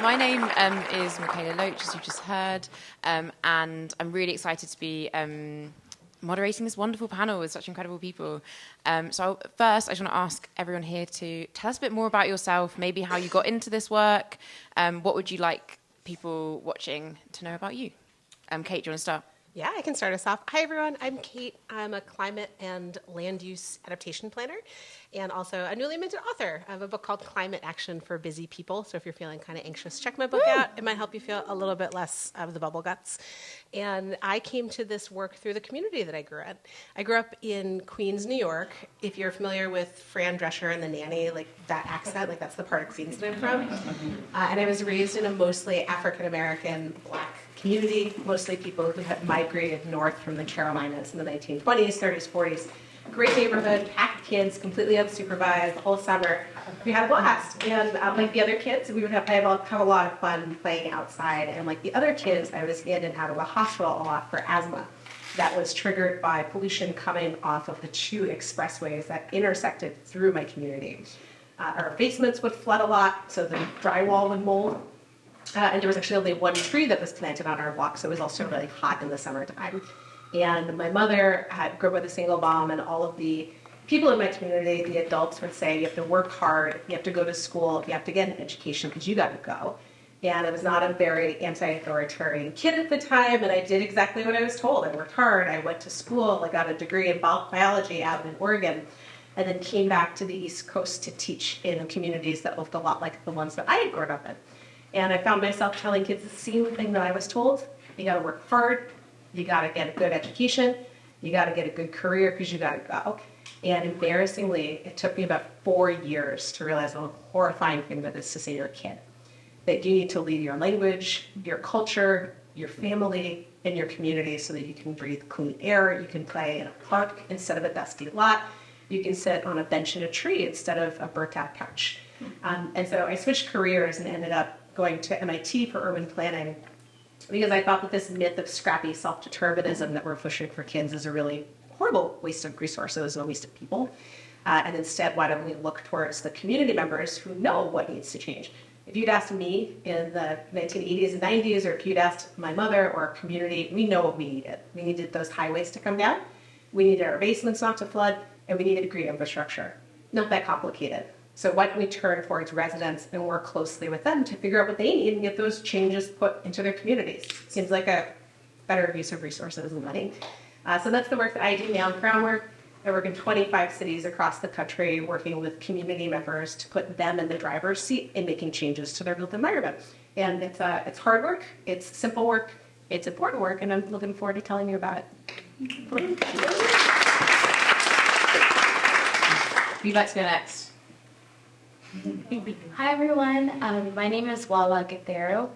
my name is Michaela Loach, as you just heard, and I'm really excited to be moderating this wonderful panel with such incredible people. So first, I just want to ask everyone here to tell us a bit more about yourself, maybe how you got into this work. What would you like people watching to know about you? Kate, do you want to start? Yeah, I can start us off. Hi, everyone. I'm Kate. I'm a climate and land use adaptation planner and also a newly minted author of a book called Climate Action for Busy People. So if you're feeling kind of anxious, check my book out. It might help you feel a little bit less of the bubble guts. And I came to this work through the community that I grew in. I grew up in Queens, New York. If you're familiar with Fran Drescher and The Nanny, like that accent, like that's the part of Queens that I'm from. And I was raised in a mostly African-American, Black community, mostly people who had migrated north from the Carolinas in the 1920s, 30s, 40s. Great neighborhood, packed kids, completely unsupervised the whole summer. We had a blast. And like the other kids, we would have a lot of fun playing outside. And like the other kids, I was in and out of the hospital a lot for asthma. That was triggered by pollution coming off of the two expressways that intersected through my community. Our basements would flood a lot, so the drywall would mold. And there was actually only one tree that was planted on our block, so it was also really hot in the summertime. And my mother grew up with a single mom, and all of the people in my community, the adults, would say, you have to work hard, you have to go to school, you have to get an education because you got to go. And I was not a very anti-authoritarian kid at the time, and I did exactly what I was told. I worked hard, I went to school, I got a degree in biology out in Oregon, and then came back to the East Coast to teach in communities that looked a lot like the ones that I had grown up in. And I found myself telling kids the same thing that I was told. You got to work hard. You got to get a good education. You got to get a good career because you got to go. And embarrassingly, it took me about 4 years to realize what a horrifying thing that is to say to a kid. That you need to lead your language, your culture, your family, and your community so that you can breathe clean air. You can play in a park instead of a dusty lot. You can sit on a bench in a tree instead of a burnt-out couch. And so I switched careers and ended up going to MIT for urban planning because I thought that this myth of scrappy self-determinism that we're pushing for kids is a really horrible waste of resources and a waste of people. And instead, why don't we look towards the community members who know what needs to change? If you'd asked me in the 1980s and 90s, or if you'd asked my mother or our community, we know what we needed. We needed those highways to come down. We needed our basements not to flood, and we needed green infrastructure. Not that complicated. So why don't we turn towards residents and work closely with them to figure out what they need and get those changes put into their communities? Seems like a better use of resources and money. So that's the work that I do now in groundwork. I work in 25 cities across the country working with community members to put them in the driver's seat in making changes to their built environment. And it's hard work, it's simple work, it's important work, and I'm looking forward to telling you about it. Who'd like to go next? Hi everyone, my name is Wala Guerrero.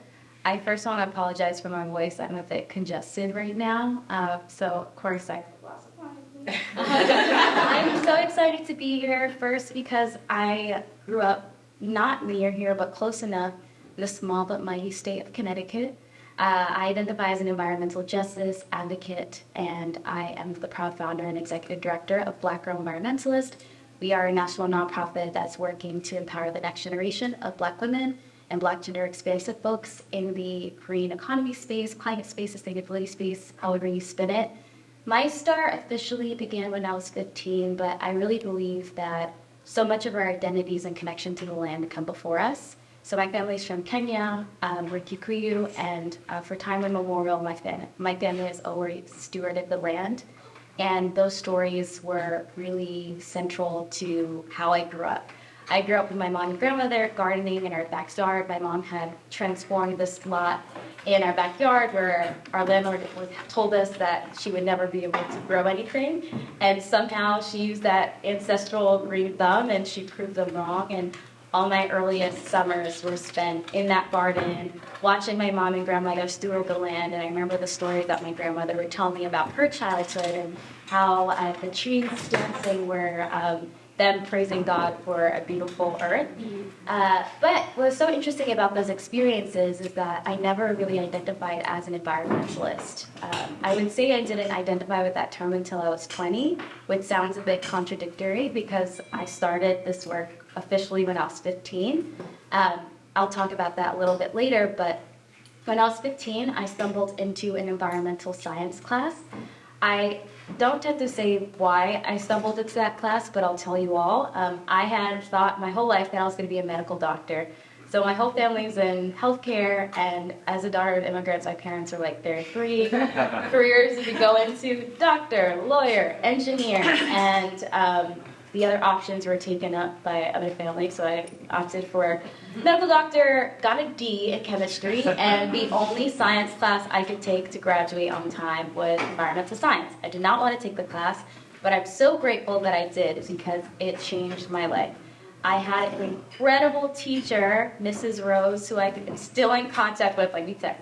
I first want to apologize for my voice. I'm a bit congested right now, so of course I'm so excited to be here first because I grew up not near here but close enough in the small but mighty state of Connecticut. I identify as an environmental justice advocate, and I am the proud founder and executive director of Black Girl Environmentalist. We are a national nonprofit that's working to empower the next generation of Black women and Black gender expansive folks in the green economy space, climate space, sustainability space, however you spin it. My start officially began when I was 15, but I really believe that so much of our identities and connection to the land come before us. So my family's from Kenya, we're Kikuyu, and for time immemorial, my family has always stewarded the land. And those stories were really central to how I grew up. I grew up with my mom and grandmother gardening in our backyard. My mom had transformed this lot in our backyard where our landlord told us that she would never be able to grow anything. And somehow she used that ancestral green thumb and she proved them wrong. And all my earliest summers were spent in that garden, watching my mom and grandmother steward the land. And I remember the stories that my grandmother would tell me about her childhood and how the trees dancing were them praising God for a beautiful earth. But what's so interesting about those experiences is that I never really identified as an environmentalist. I would say I didn't identify with that term until I was 20, which sounds a bit contradictory because I started this work officially when I was 15. I'll talk about that a little bit later, but when I was 15, I stumbled into an environmental science class. I don't tend to say why I stumbled into that class, but I'll tell you all. I had thought my whole life that I was going to be a medical doctor. So my whole family's in healthcare, and as a daughter of immigrants, my parents are like, there are three careers you could go into: doctor, lawyer, engineer, and the other options were taken up by other families, so I opted for medical doctor, got a D in chemistry, and the only science class I could take to graduate on time was environmental science. I did not want to take the class, but I'm so grateful that I did because it changed my life. I had an incredible teacher, Mrs. Rose, who I'm still in contact with, like we said.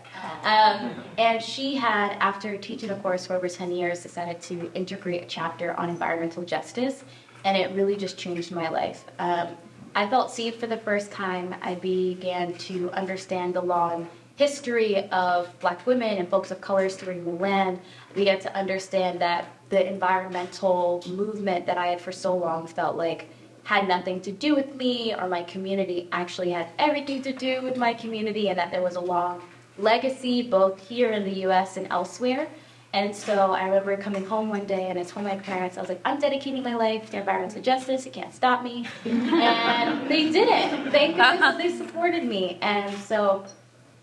And she had, after teaching a course for over 10 years, decided to integrate a chapter on environmental justice, and it really just changed my life. I felt seen for the first time. I began to understand the long history of Black women and folks of color steering the land. I began to understand that the environmental movement that I had for so long felt like had nothing to do with me or my community actually had everything to do with my community, and that there was a long legacy both here in the US and elsewhere. And so I remember coming home one day and I told my parents, I was like, I'm dedicating my life to environmental justice, you can't stop me. And they didn't. Thank goodness they supported me. And so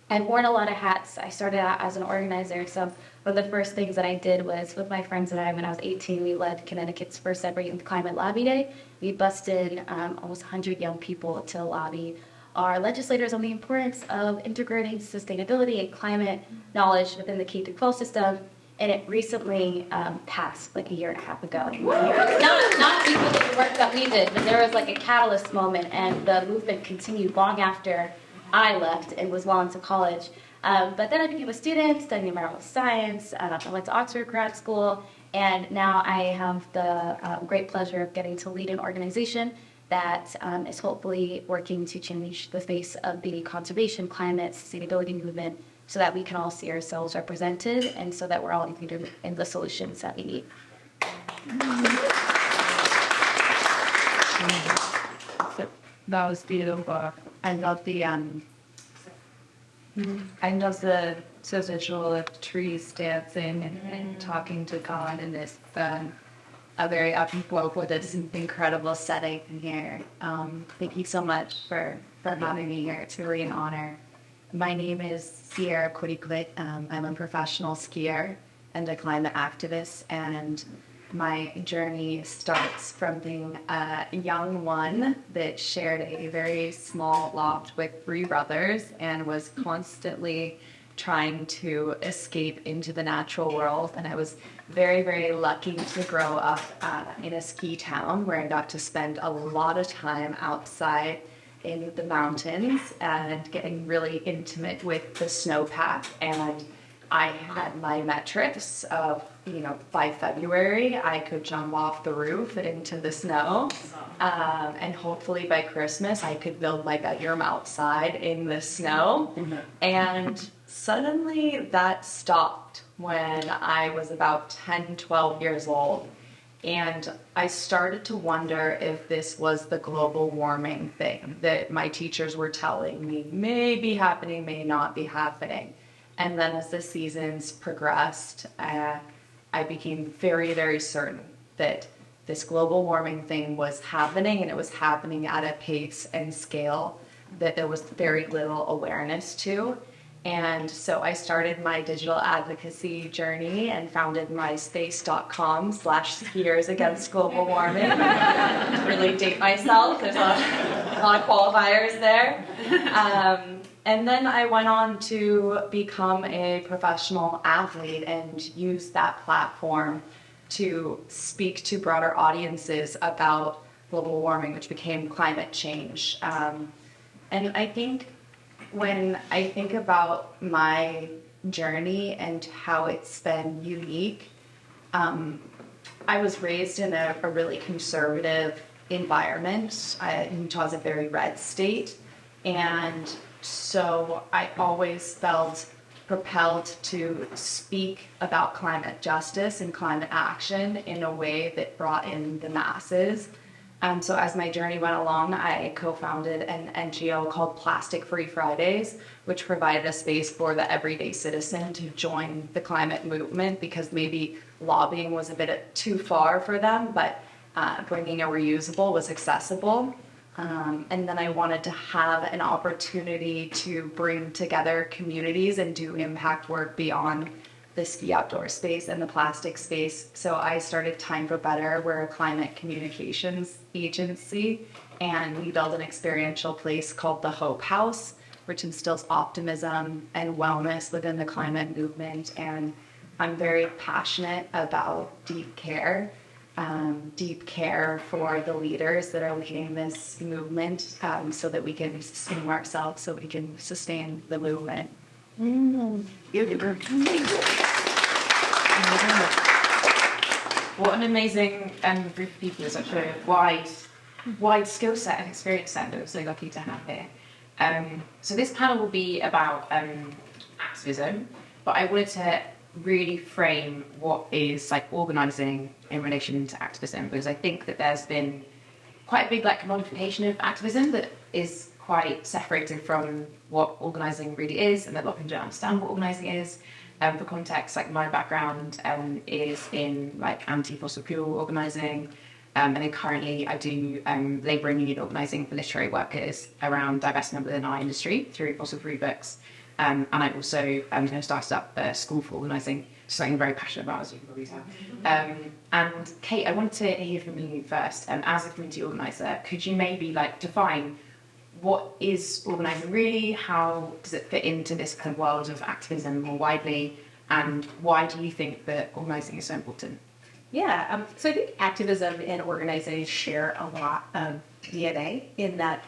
I've worn a lot of hats. I started out as an organizer, so one of the first things that I did was, with my friends and I, when I was 18, we led Connecticut's first ever Youth Climate Lobby Day. We busted almost 100 young people to lobby our legislators on the importance of integrating sustainability and climate knowledge within the K-12 system. And it recently passed like a year and a half ago. Not because of the work that we did, but there was like a catalyst moment, and the movement continued long after I left and was well into college. But then I became a student studying environmental science. I went to Oxford grad school, and now I have the great pleasure of getting to lead an organization that is hopefully working to change the face of the conservation, climate, sustainability movement, so that we can all see ourselves represented and so that we're all included in the solutions that we need. That was beautiful. I love the visual of trees dancing and talking to God, and this a very up-and-forth with this incredible setting here. Thank you so much for having me here. It's really an honor. My name is Sierra Quidiclit. I'm a professional skier and a climate activist, and my journey starts from being a young one that shared a very small loft with three brothers and was constantly trying to escape into the natural world. And I was very, very lucky to grow up in a ski town where I got to spend a lot of time outside in the mountains and getting really intimate with the snowpack. And I had my metrics of, by February, I could jump off the roof and into the snow. And hopefully by Christmas, I could build my bedroom outside in the snow. And suddenly that stopped when I was about 10, 12 years old. And I started to wonder if this was the global warming thing that my teachers were telling me may be happening, may not be happening. And then as the seasons progressed, I became very, very certain that this global warming thing was happening, and it was happening at a pace and scale that there was very little awareness to. And so I started my digital advocacy journey and founded myspace.com/skiers against global warming. To really date myself, there's a lot of qualifiers there. And then I went on to become a professional athlete and use that platform to speak to broader audiences about global warming, which became climate change. And I think when I think about my journey and how it's been unique, I was raised in a really conservative environment. Utah is a very red state, and so I always felt propelled to speak about climate justice and climate action in a way that brought in the masses. So as my journey went along, I co-founded an NGO called Plastic Free Fridays, which provided a space for the everyday citizen to join the climate movement, because maybe lobbying was a bit too far for them, but bringing a reusable was accessible. And then I wanted to have an opportunity to bring together communities and do impact work beyond the ski outdoor space and the plastic space. So I started Time for Better. We're a climate communications agency, and we built an experiential place called the Hope House, which instills optimism and wellness within the climate movement. And I'm very passionate about deep care for the leaders that are leading this movement, so that we can sustain ourselves, so we can sustain the movement. What an amazing group of people with such a wide skill set and experience set that we're so lucky to have here. So this panel will be about activism, but I wanted to really frame what is like organising in relation to activism, because I think that there's been quite a big commodification of activism that is quite separated from what organising really is, and that a lot of people don't understand what organising is. For context, my background is in anti-fossil fuel organising, and then currently I do labour and union organising for literary workers around divestment within our industry through fossil-free books. And I also started up a school for organising, something I'm very passionate about, as you can probably tell. And Kate, I wanted to hear from you first. As a community organiser, could you maybe define what is organising really? How does it fit into this kind of world of activism more widely? And why do you think that organising is so important? Yeah, so I think activism and organizing share a lot of DNA in that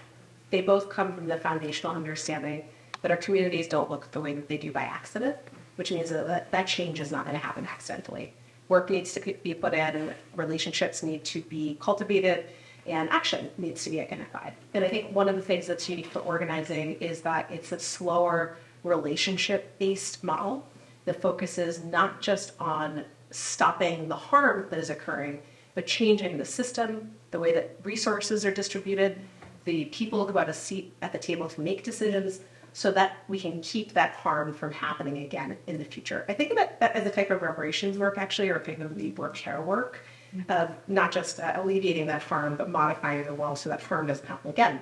they both come from the foundational understanding that our communities don't look the way that they do by accident, which means that change is not going to happen accidentally. Work needs to be put in, relationships need to be cultivated, and action needs to be identified. And I think one of the things that's unique for organizing is that it's a slower relationship-based model that focuses not just on stopping the harm that is occurring, but changing the system, the way that resources are distributed, the people who have a seat at the table to make decisions, so that we can keep that harm from happening again in the future. I think about that as a type of reparations work, actually, or a type of labor care work, not just alleviating that harm, but modifying the world so that harm doesn't happen again.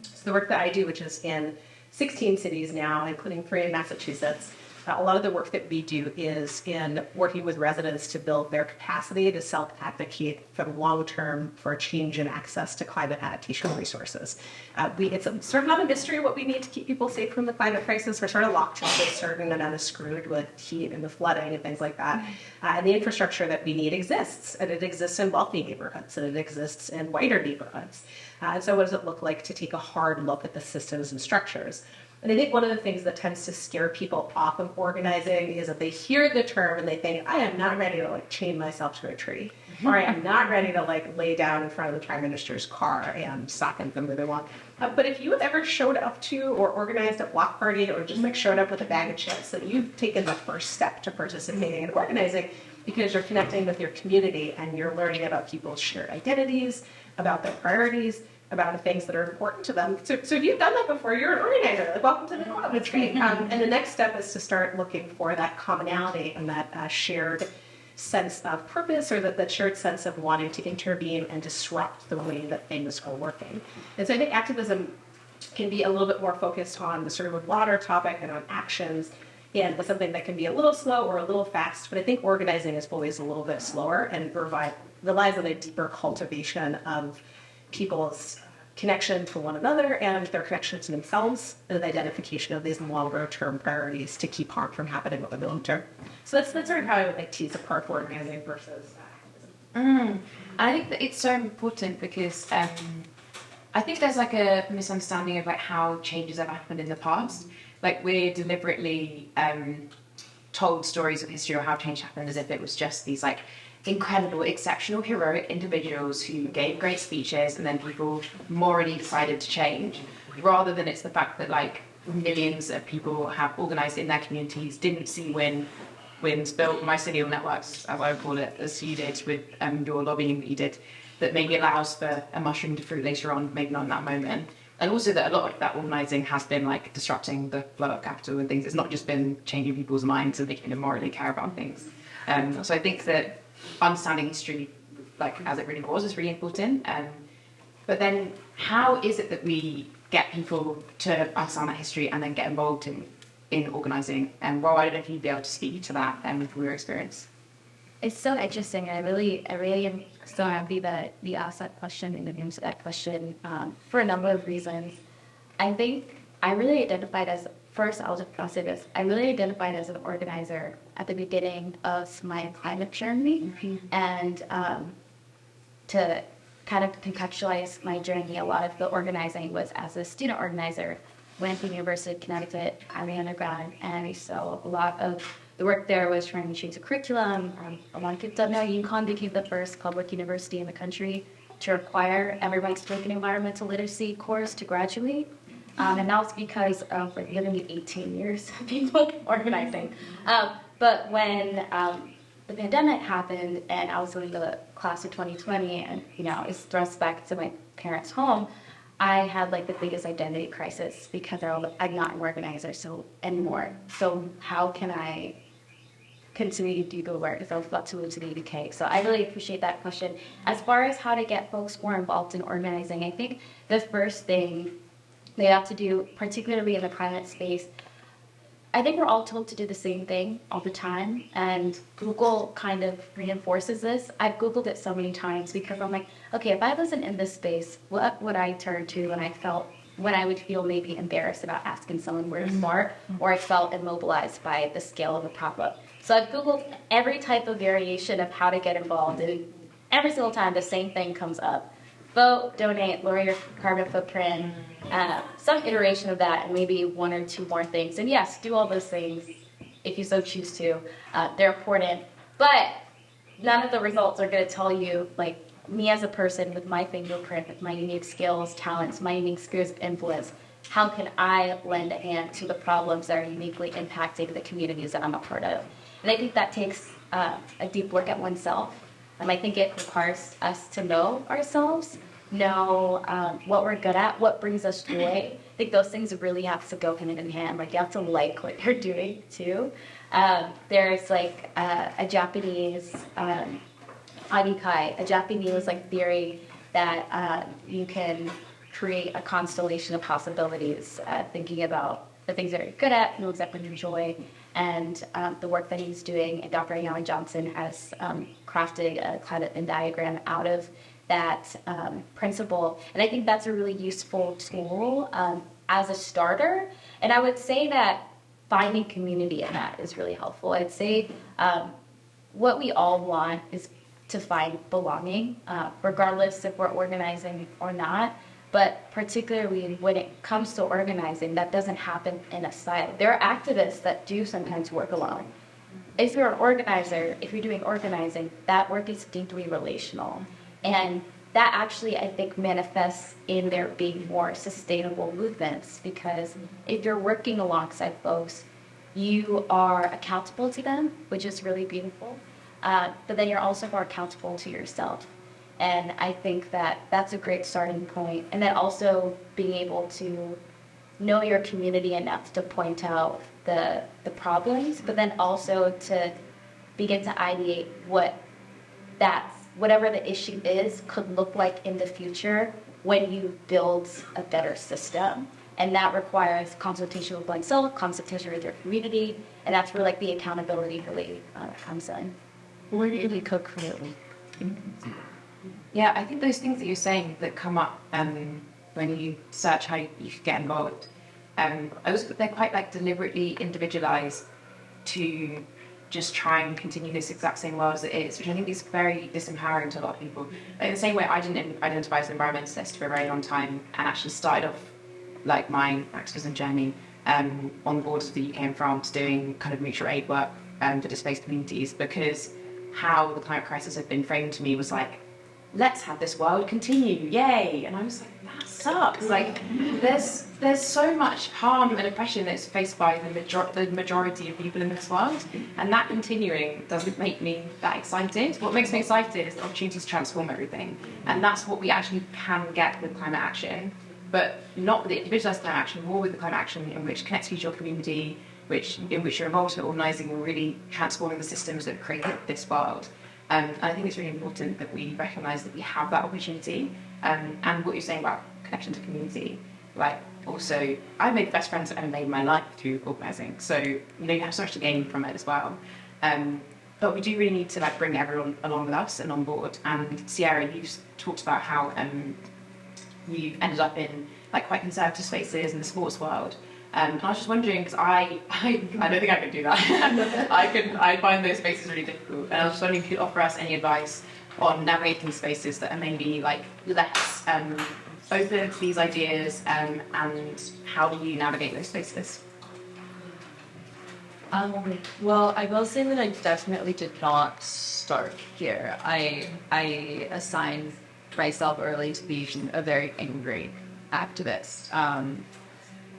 So the work that I do, which is in 16 cities now, including 3 in Massachusetts, a lot of the work that we do is in working with residents to build their capacity to self-advocate for the long term for a change in access to climate adaptation resources. It's sort of not a mystery what we need to keep people safe from the climate crisis. We're sort of locked into a certain amount of screwed with heat and the flooding and things like that. And the infrastructure that we need exists, and it exists in wealthy neighborhoods, and it exists in whiter neighborhoods. And so what does it look like to take a hard look at the systems and structures? And I think one of the things that tends to scare people off of organizing is that they hear the term and they think, I am not ready to chain myself to a tree, or I am not ready to lay down in front of the Prime Minister's car and sock in them where they want. But if you have ever showed up to or organized a block party or just showed up with a bag of chips, that you've taken the first step to participating in organizing, because you're connecting with your community and you're learning about people's shared identities, about their priorities, about the things that are important to them. So if you've done that before, you're an organizer. Welcome to the club. It's great. And the next step is to start looking for that commonality and that shared sense of purpose, or that shared sense of wanting to intervene and disrupt the way that things are working. And so I think activism can be a little bit more focused on the sort of broader topic and on actions, and with something that can be a little slow or a little fast. But I think organizing is always a little bit slower and relies on a deeper cultivation of people's connection to one another and their connection to themselves, and the identification of these longer-term priorities to keep harm from happening over the long term. So that's sort of how I would tease apart organizing versus activism. I think that it's so important because I think there's a misunderstanding of how changes have happened in the past. We're deliberately told stories of history or how change happened as if it was just these incredible, exceptional, heroic individuals who gave great speeches and then people morally decided to change, rather than it's the fact that millions of people have organised in their communities, didn't see wins, built mycelial networks, as I would call it, as you did with your lobbying that you did, that maybe allows for a mushroom to fruit later on, maybe not in that moment. And also that a lot of that organising has been like disrupting the flow of capital and things. It's not just been changing people's minds so they can morally care about things. So I think that understanding history, like as it really was, is really important. But then how is it that we get people to understand that history and then get involved in organising? And well, I don't know if you'd be able to speak to that from your experience. It's so interesting. I really am so happy that you asked that question and answered that question for a number of reasons. I think I really identified as, first I'll say this, I really identified as an organizer at the beginning of my climate journey. And to kind of contextualize my journey, a lot of the organizing was as a student organizer. Went to the University of Connecticut, I ran undergrad, and so a lot of the work there was trying to change the curriculum. A lot of people don't know, UConn became the first public university in the country to require everyone to take an environmental literacy course to graduate. And that was because of like literally 18 years of people organizing. But when the pandemic happened and I was in the class of 2020 and, I was thrust back to my parents' home, I had like the biggest identity crisis because I'm not an organizer anymore. So how can I continue to do the work if I was about to move to the UK? So I really appreciate that question. As far as how to get folks more involved in organizing, I think the first thing they have to do, particularly in the climate space, I think we're all told to do the same thing all the time, and Google kind of reinforces this. I've Googled it so many times because I'm like, okay, if I wasn't in this space, what would I turn to when I would feel maybe embarrassed about asking someone where to start, or I felt immobilized by the scale of the problem? So I've Googled every type of variation of how to get involved, and every single time the same thing comes up. Vote, donate, lower your carbon footprint, some iteration of that, and maybe one or two more things. And yes, do all those things if you so choose to. They're important, but none of the results are going to tell you, like, me as a person with my fingerprint, with my unique skills, talents, my unique spheres of influence, how can I lend a hand to the problems that are uniquely impacting the communities that I'm a part of? And I think that takes a deep look at oneself. I think it requires us to know ourselves, know what we're good at, what brings us joy. I think those things really have to go hand in hand. Like, you have to like what you're doing, too. There's, like, a Japanese Adikai, a Japanese, like, theory that you can create a constellation of possibilities, thinking about the things that you're good at, know exactly what you enjoy, and the work that he's doing. And Dr. Alan Johnson has crafted a kind of a diagram out of that principle. And I think that's a really useful tool as a starter. And I would say that finding community in that is really helpful. I'd say what we all want is to find belonging, regardless if we're organizing or not. But particularly when it comes to organizing, that doesn't happen in a silo. There are activists that do sometimes work alone. If you're an organizer, if you're doing organizing, that work is deeply relational. And that actually, I think, manifests in there being more sustainable movements, because if you're working alongside folks, you are accountable to them, which is really beautiful. But then you're also more accountable to yourself. And I think that that's a great starting point. And then also being able to know your community enough to point out the problems, but then also to begin to ideate whatever the issue is could look like in the future when you build a better system. And that requires consultation with oneself, consultation with your community, and that's where like the accountability really comes in. Where do you cook for it? Yeah, I think those things that you're saying that come up when you search how you should get involved, they're quite like deliberately individualized to just try and continue this exact same world as it is, which I think is very disempowering to a lot of people. In the same way, I didn't identify as an environmentalist for a very long time, and actually started off like my activism journey on the borders of the UK and France, doing kind of mutual aid work for displaced communities, because how the climate crisis had been framed to me was like, let's have this world continue, yay. And I was like, that sucks. Like, there's so much harm and oppression that's faced by the majority of people in this world, and that continuing doesn't make me that excited. What makes me excited is the opportunity to transform everything, and that's what we actually can get with climate action, but not with the individualised climate action, more with the climate action in which connects you to your community, in which you're involved in organising and really transforming the systems that create this world. And I think it's really important that we recognise that we have that opportunity. And what you're saying about connection to community, like, also, I've made the best friends I've ever made in my life through organising. So, you know, you have so much to gain from it as well. But we do really need to, like, bring everyone along with us and on board. And Sierra, you talked about how you've ended up in, like, quite conservative spaces in the sports world. And I was just wondering, because I don't think I could do that. I find those spaces really difficult. And I was just wondering if you could offer us any advice on navigating spaces that are maybe like less open to these ideas, and how do you navigate those spaces? Well, I will say that I definitely did not start here. I assigned myself early to being a very angry activist.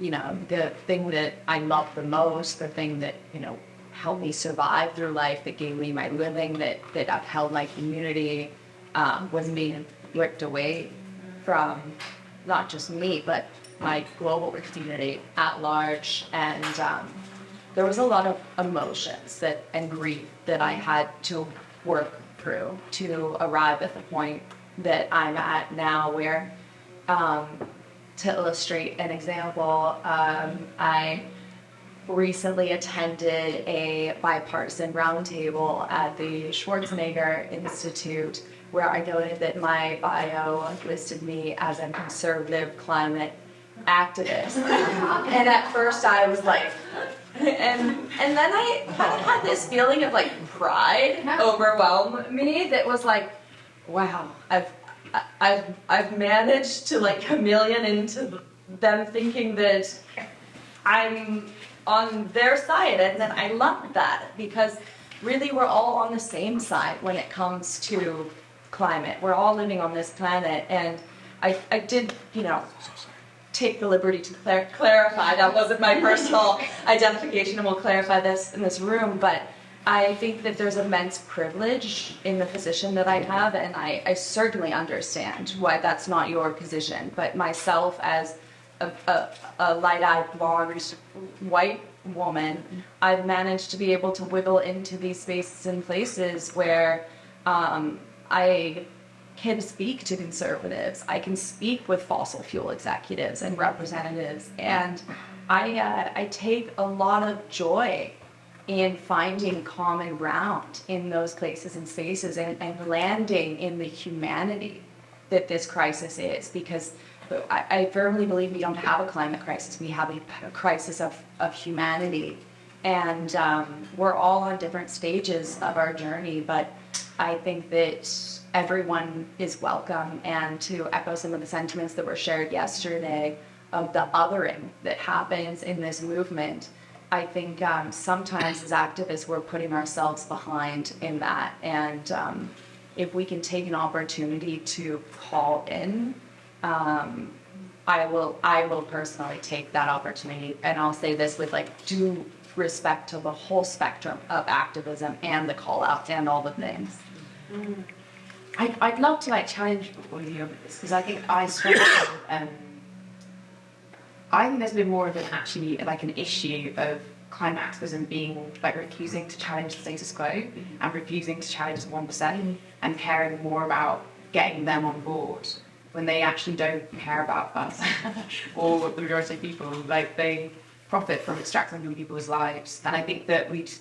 You know, the thing that I love the most, the thing that, you know, helped me survive through life, that gave me my living, that upheld my community, was being ripped away from not just me, but my global community at large. And there was a lot of emotions and grief that I had to work through to arrive at the point that I'm at now, where to illustrate an example, I recently attended a bipartisan roundtable at the Schwarzenegger Institute, where I noted that my bio listed me as a conservative climate activist. And at first I was like, and then I kind of had this feeling of like pride overwhelm me that was like, wow, I've managed to like chameleon into them thinking that I'm on their side, and then I love that, because really we're all on the same side when it comes to climate. We're all living on this planet, and I did, you know, take the liberty to clarify that wasn't my personal identification, and we'll clarify this in this room, but I think that there's immense privilege in the position that I have, and I certainly understand why that's not your position. But myself, as a light-eyed, blonde, white woman, I've managed to be able to wiggle into these spaces and places where I can speak to conservatives. I can speak with fossil fuel executives and representatives, and I take a lot of joy in finding common ground in those places and spaces, and landing in the humanity that this crisis is, because I firmly believe we don't have a climate crisis, we have a crisis of humanity, and we're all on different stages of our journey, but I think that everyone is welcome. And to echo some of the sentiments that were shared yesterday of the othering that happens in this movement, I think sometimes as activists we're putting ourselves behind in that, and if we can take an opportunity to call in, I will personally take that opportunity, and I'll say this with like due respect to the whole spectrum of activism and the call out and all the things. I'd love to like challenge all of you on this, because I think I struggle with, I think there's been more of an issue of climate activism being like refusing to challenge the status quo and refusing to challenge the 1% and caring more about getting them on board when they actually don't care about us or the majority of people. Like, they profit from extracting from people's lives. And I think that we'd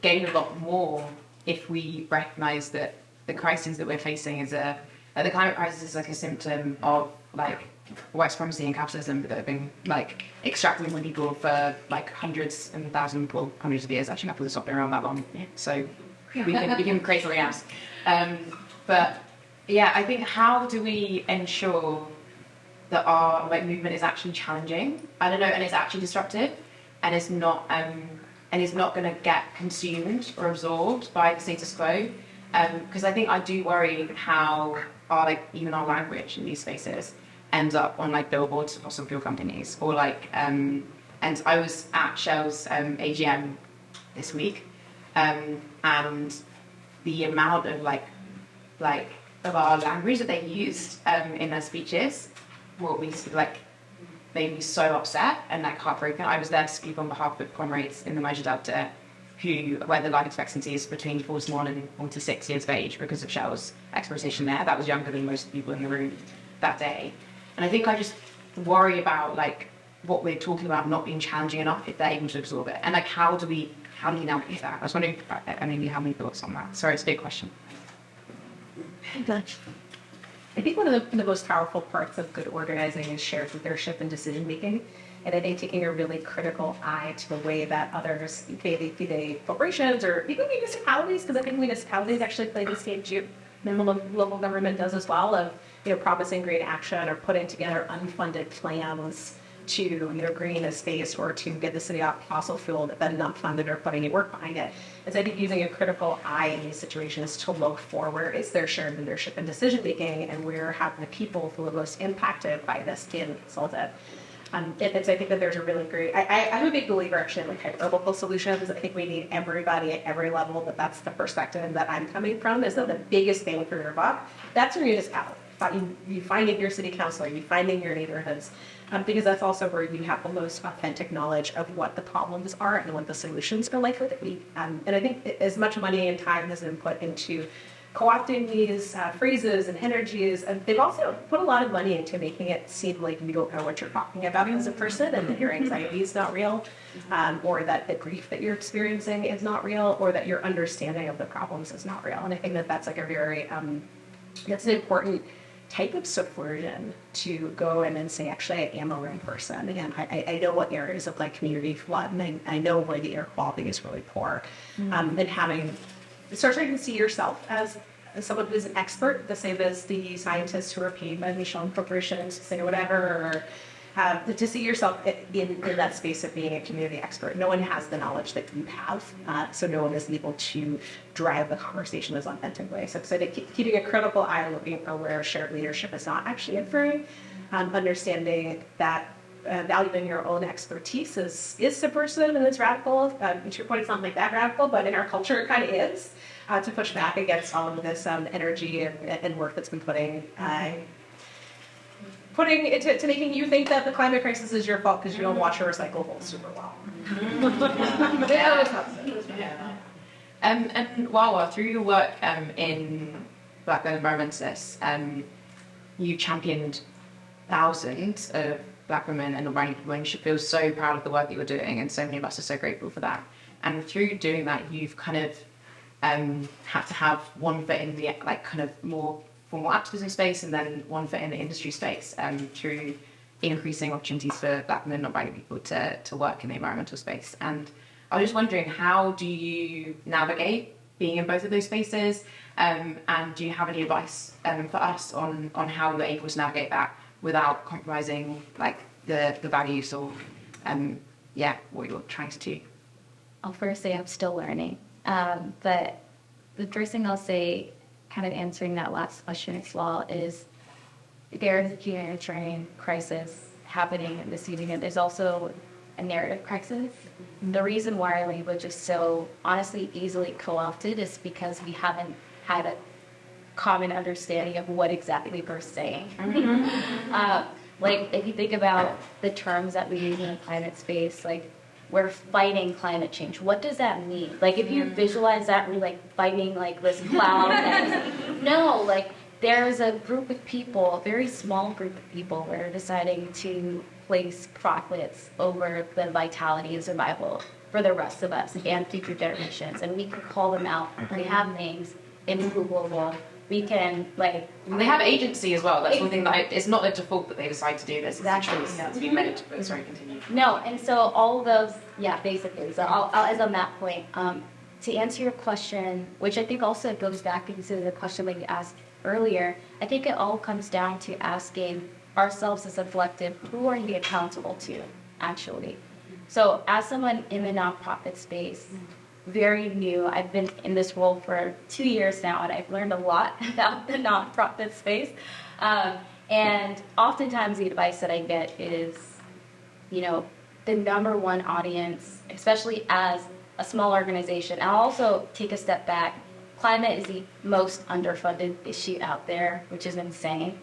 gain a lot more if we recognise that the crisis that we're facing is the climate crisis is like a symptom of like white supremacy and capitalism that have been like extracting from people for like hundreds and thousands, well, hundreds of years. Actually, capitalism has not been around that long, so we can create something else. But yeah, I think, how do we ensure that our like movement is actually challenging? I don't know, and it's actually disruptive, and it's not going to get consumed or absorbed by the status quo. Because I think I do worry how our like even our language in these spaces ends up on like billboards of fossil fuel companies, or like and I was at Shell's AGM this week, and the amount of like of our language that they used in their speeches will be like made me so upset and like heartbroken. I was there to speak on behalf of comrades in the Niger Delta where the life expectancy is between 41 and 46 years of age because of Shell's exploitation there. That was younger than most people in the room that day. And I think I just worry about like what we're talking about not being challenging enough if they're able to absorb it. And like how do we navigate that? I was wondering, I mean, you have any thoughts on that? Sorry, it's a big question. I think one of the most powerful parts of good organizing is shared leadership and decision making. And I think taking a really critical eye to the way that others, be they corporations or even municipalities, because I think municipalities actually play this game too. Local government does as well, of promising great action or putting together unfunded plans to either green a space or to get the city off fossil fuel that then not funded or putting any work behind it. And so I think using a critical eye in these situations to look for where is their shared leadership and decision making, and where have the people who are most impacted by this been consulted. And so I think that there's a really great, I'm a big believer actually in like hyper-local solutions. I think we need everybody at every level, but that's the perspective that I'm coming from, is that the biggest bang for your buck, that's your municipality. You finding your city council, you finding your neighborhoods, because that's also where you have the most authentic knowledge of what the problems are and what the solutions are likely to be. And I think as much money and time has been put into co-opting these phrases and energies, and they've also put a lot of money into making it seem like you don't know what you're talking about as a person, and that your anxiety is not real, or that the grief that you're experiencing is not real, or that your understanding of the problems is not real. And I think that that's like a very, that's an important type of subversion to go in and say, actually, I am a real person. Again, I know what areas of like community flood, and I know where the air quality is really poor. And start trying to see yourself as someone who's an expert, the same as the scientists who are paid by Michelin corporations to say whatever, or to see yourself in that space of being a community expert. No one has the knowledge that you have, so no one is able to drive the conversation in this authentic way. So I think keeping a critical eye looking for where shared leadership is not actually inferring, understanding that valuing your own expertise is subversive and it's radical. To your point, it's not like that radical, but in our culture it kind of is, to push back against all of this energy and work that's been putting into making you think that the climate crisis is your fault because you don't watch your recyclables super well. And Wawa, through your work in Black Women Environmentalists, you championed thousands of Black women and non-binary people, and you should feel so proud of the work that you're doing, and so many of us are so grateful for that. And through doing that, you've kind of had to have one foot in the like kind of more formal activism space, and then one foot in the industry space, through increasing opportunities for Black women and non-binary people to work in the environmental space. And I was just wondering, how do you navigate being in both of those spaces? And do you have any advice for us on how you're able to navigate that without compromising like the values or what you're trying to do? I'll first say I'm still learning. But the first thing I'll say, kind of answering that last question as well, is there is a humanitarian crisis happening in this evening, and there's also a narrative crisis. The reason why our language is so honestly easily co-opted is because we haven't had a common understanding of what exactly we're saying. Like if you think about the terms that we use in the climate space, like we're fighting climate change. What does that mean? Like if you visualize that, we're like fighting like this cloud. No, like there's a group of people, a very small group of people that are deciding to place profits over the vitality and survival for the rest of us and future generations. And we can call them out. They have names in Google. We can like. And they have agency as well. That's one thing that it's not a default that they decide to do this. Exactly. It's a choice to be made. But sorry, continue. No, and so all of those, basically. So I'll as on that point, to answer your question, which I think also goes back into the question that you asked earlier, I think it all comes down to asking ourselves as a collective, who are we accountable to, actually? So as someone in the nonprofit space, very new. I've been in this role for 2 years now, and I've learned a lot about the nonprofit space. And oftentimes the advice that I get is, the number one audience, especially as a small organization. I'll also take a step back. Climate is the most underfunded issue out there, which is insane,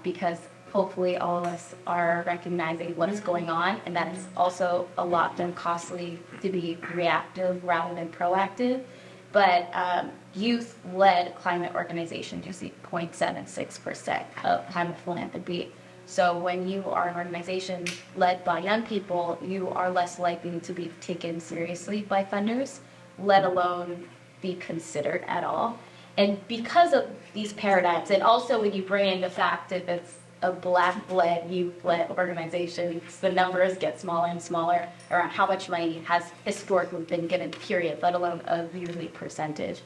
because hopefully all of us are recognizing what is going on, and that it's also a lot more costly to be reactive rather than proactive. But youth-led climate organizations you see 0.76% of climate philanthropy. So when you are an organization led by young people, you are less likely to be taken seriously by funders, let alone be considered at all. And because of these paradigms, and also when you bring in the fact if it's a Black-led, youth-led organization, the numbers get smaller and smaller around how much money has historically been given, period, let alone a yearly percentage.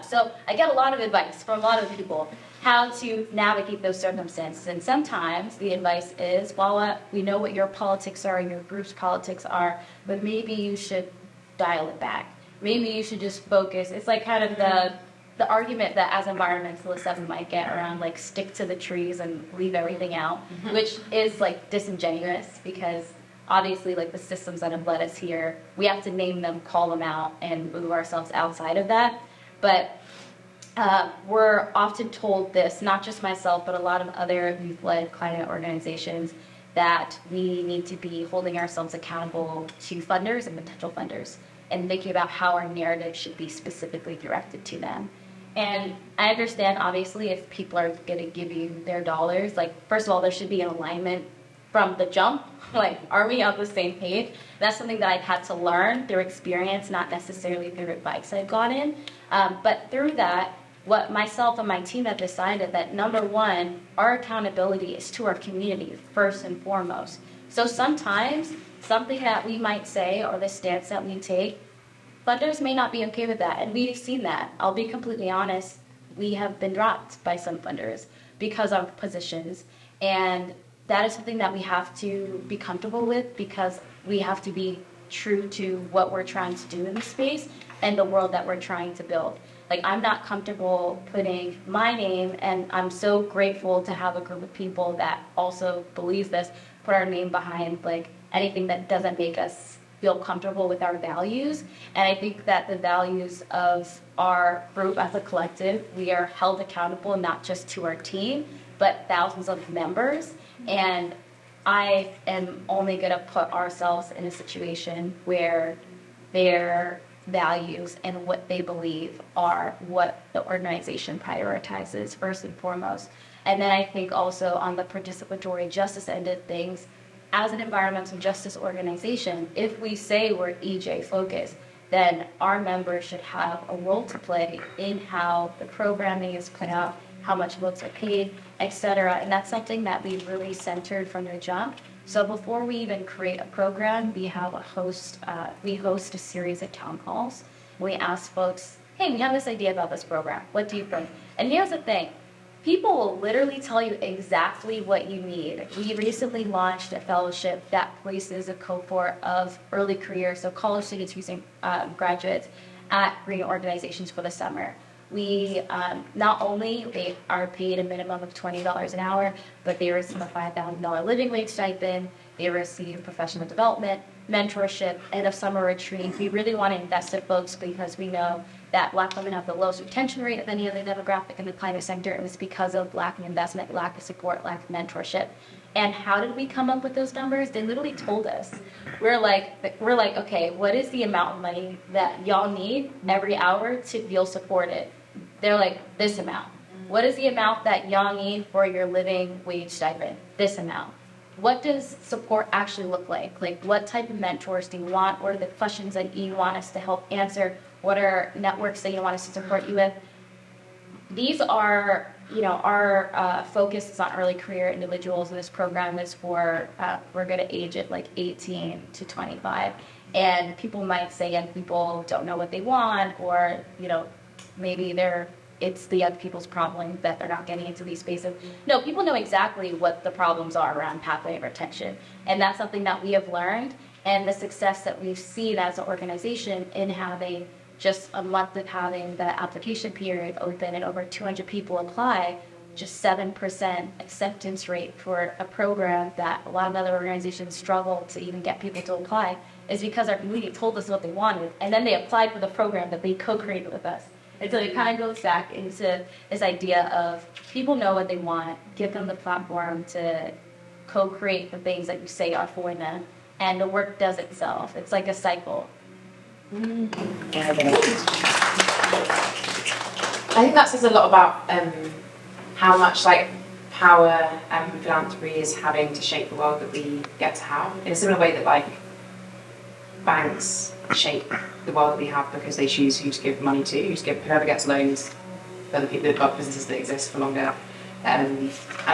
So I get a lot of advice from a lot of people how to navigate those circumstances. And sometimes the advice is, well, we know what your politics are and your group's politics are, but maybe you should dial it back. Maybe you should just focus. It's like kind of the argument that as environmentalists we might get around like stick to the trees and leave everything out, which is like disingenuous because obviously like the systems that have led us here, we have to name them, call them out, and move ourselves outside of that. But we're often told this, not just myself, but a lot of other youth-led climate organizations, that we need to be holding ourselves accountable to funders and potential funders and thinking about how our narrative should be specifically directed to them. And I understand, obviously, if people are going to give you their dollars, like, first of all, there should be an alignment from the jump. Like, are we on the same page? That's something that I've had to learn through experience, not necessarily through advice I've gotten. But through that, what myself and my team have decided that, number one, our accountability is to our community, first and foremost. So sometimes, something that we might say or the stance that we take, funders may not be okay with that, and we've seen that. I'll be completely honest, we have been dropped by some funders because of positions, and that is something that we have to be comfortable with because we have to be true to what we're trying to do in the space and the world that we're trying to build. Like, I'm not comfortable putting my name, and I'm so grateful to have a group of people that also believes this, put our name behind, like, anything that doesn't make us feel comfortable with our values. And I think that the values of our group as a collective, we are held accountable not just to our team, but thousands of members. And I am only going to put ourselves in a situation where their values and what they believe are what the organization prioritizes first and foremost. And then I think also on the participatory justice end of things, as an environmental justice organization, if we say we're EJ focused, then our members should have a role to play in how the programming is put out, how much votes are paid, etc. And that's something that we've really centered from the jump. So before we even create a program, we host a series of town halls. We ask folks, hey, we have this idea about this program. What do you think? And here's the thing. People will literally tell you exactly what you need. We recently launched a fellowship that places a cohort of early career, so college students using graduates at green organizations for the summer. We not only they are paid a minimum of $20 an hour, but they receive a $5,000 living wage stipend. They receive professional development, mentorship, and a summer retreat. We really want to invest in folks because we know that Black women have the lowest retention rate of any other demographic in the climate sector, and it's because of lack of investment, lack of support, lack of mentorship. And how did we come up with those numbers? They literally told us. We're like, okay, what is the amount of money that y'all need every hour to feel supported? They're like, this amount. What is the amount that y'all need for your living wage stipend? This amount. What does support actually look like? Like, what type of mentors do you want? What are the questions that you want us to help answer? What are networks that you want us to support you with? These are, our focus is on early career individuals, and this program is for, we're going to age it like 18 to 25. And people might say young people don't know what they want, or, maybe it's the young people's problem that they're not getting into these spaces. No, people know exactly what the problems are around pathway and retention. And that's something that we have learned. and the success that we've seen as an organization in having just a month of having the application period open and over 200 people apply, just 7% acceptance rate for a program that a lot of other organizations struggle to even get people to apply, is because our community told us what they wanted, and then they applied for the program that they co-created with us. And so it kind of goes back into this idea of people know what they want, give them the platform to co-create the things that you say are for them, and the work does itself. It's like a cycle. I think that says a lot about how much like power philanthropy is having to shape the world that we get to have, in a similar way that like banks shape the world that we have because they choose who to give money to, whoever gets loans for the people, the businesses that exist for longer. I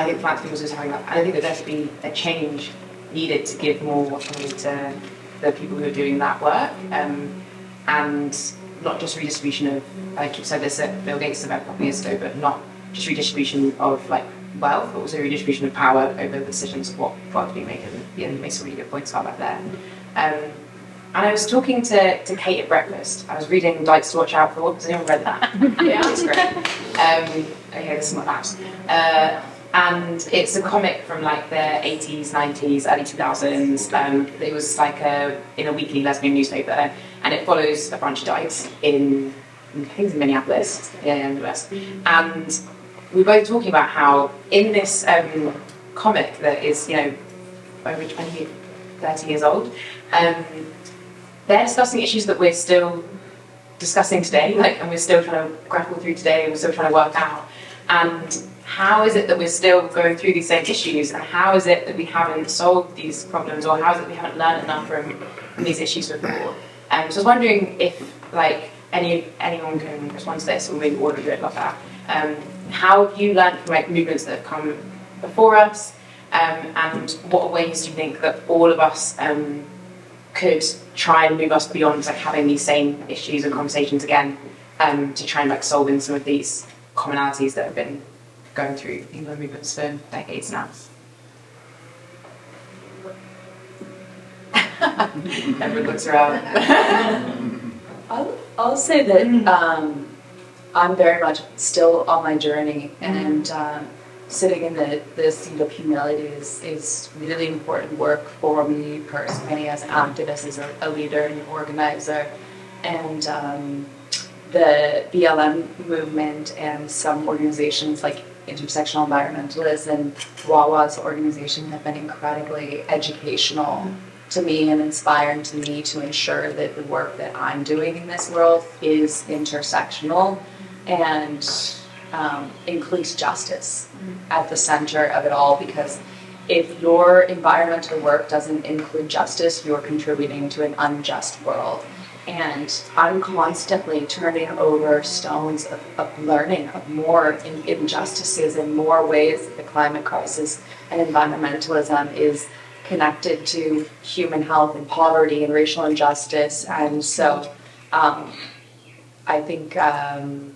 think philanthropy was just having that. I think that there should be a change needed to give more autonomy to the people who are doing that work, and not just redistribution of, I keep saying this at Bill Gates about a couple of years ago, but not just redistribution of like wealth, but also redistribution of power over the decisions of what work we make. And you made some really good points about that there. And I was talking to Kate at breakfast. I was reading Lights to Watch Out For. Has anyone read that? Yeah, it's great. Okay, this is not that. And it's a comic from like the 80s, 90s, early 2000s. It was like in a weekly lesbian newspaper, and it follows a bunch of dykes in, I think it's in Minneapolis, in the US. And we were both talking about how in this comic that is, over 20, 30 years old, they're discussing issues that we're still discussing today, and we're still trying to grapple through today, and we're still trying to work out. And how is it that we're still going through these same issues, and how is it that we haven't solved these problems, or how is it we haven't learned enough from these issues before? So I was wondering if anyone can respond to this, or maybe order it like that. How have you learned from movements that have come before us, and what ways do you think that all of us could try and move us beyond having these same issues and conversations again, to try and solving some of these commonalities that have been going through England movements for decades now? Everyone looks around. I'll say that I'm very much still on my journey, and sitting in the seat of humility is really important work for me personally as an activist, as a leader and organizer. And the BLM movement and some organizations like Intersectional Environmentalists and Wawa's organization have been incredibly educational to me and inspiring to me to ensure that the work that I'm doing in this world is intersectional and includes justice at the center of it all, because if your environmental work doesn't include justice, you're contributing to an unjust world. And I'm constantly turning over stones of learning of more injustices and more ways that the climate crisis and environmentalism is connected to human health and poverty and racial injustice. And so I think I'm